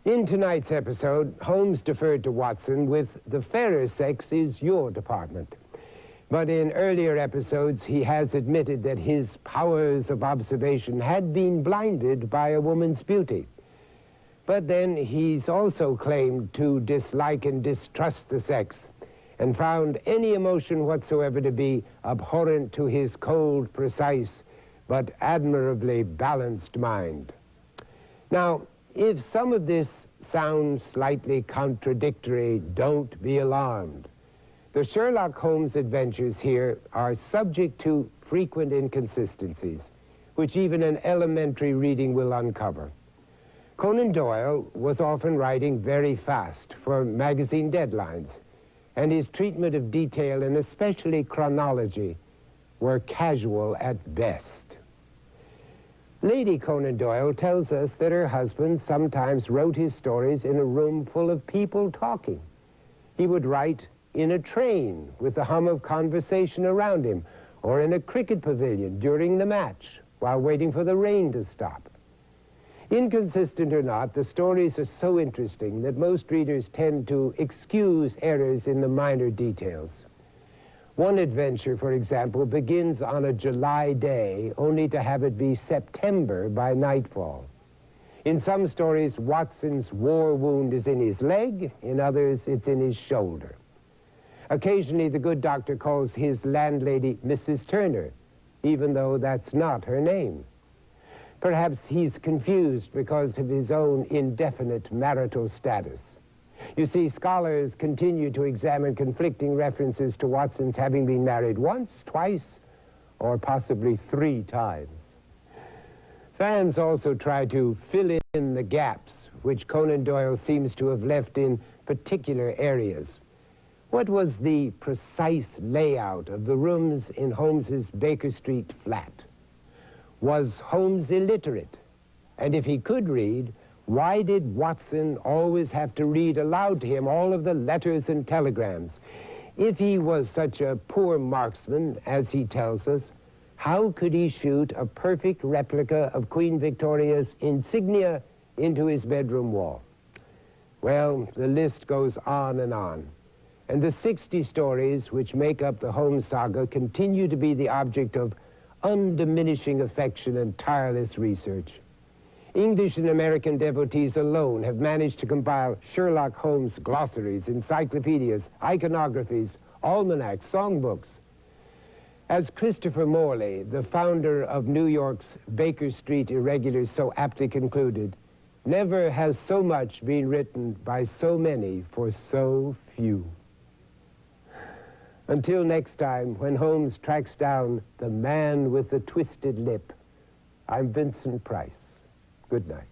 In tonight's episode, Holmes deferred to Watson with the fairer sex is your department. But in earlier episodes, he has admitted that his powers of observation had been blinded by a woman's beauty. But then he's also claimed to dislike and distrust the sex, and found any emotion whatsoever to be abhorrent to his cold, precise, but admirably balanced mind. Now, if some of this sounds slightly contradictory, don't be alarmed. The Sherlock Holmes adventures here are subject to frequent inconsistencies, which even an elementary reading will uncover. Conan Doyle was often writing very fast for magazine deadlines, and his treatment of detail, and especially chronology, were casual at best. Lady Conan Doyle tells us that her husband sometimes wrote his stories in a room full of people talking. He would write in a train with the hum of conversation around him, or in a cricket pavilion during the match while waiting for the rain to stop. Inconsistent or not, the stories are so interesting that most readers tend to excuse errors in the minor details. One adventure, for example, begins on a July day, only to have it be September by nightfall. In some stories, Watson's war wound is in his leg, in others, it's in his shoulder. Occasionally, the good doctor calls his landlady Mrs. Turner, even though that's not her name. Perhaps he's confused because of his own indefinite marital status. You see, scholars continue to examine conflicting references to Watson's having been married once, twice, or possibly 3 times. Fans also try to fill in the gaps, which Conan Doyle seems to have left in particular areas. What was the precise layout of the rooms in Holmes's Baker Street flat? Was Holmes illiterate? And if he could read, why did Watson always have to read aloud to him all of the letters and telegrams? If he was such a poor marksman, as he tells us, how could he shoot a perfect replica of Queen Victoria's insignia into his bedroom wall? Well, the list goes on, and the 60 stories which make up the Holmes saga continue to be the object of undiminishing affection and tireless research. English and American devotees alone have managed to compile Sherlock Holmes glossaries, encyclopedias, iconographies, almanacs, songbooks. As Christopher Morley, the founder of New York's Baker Street Irregulars, so aptly concluded, never has so much been written by so many for so few. Until next time, when Holmes tracks down the man with the twisted lip, I'm Vincent Price. Good night.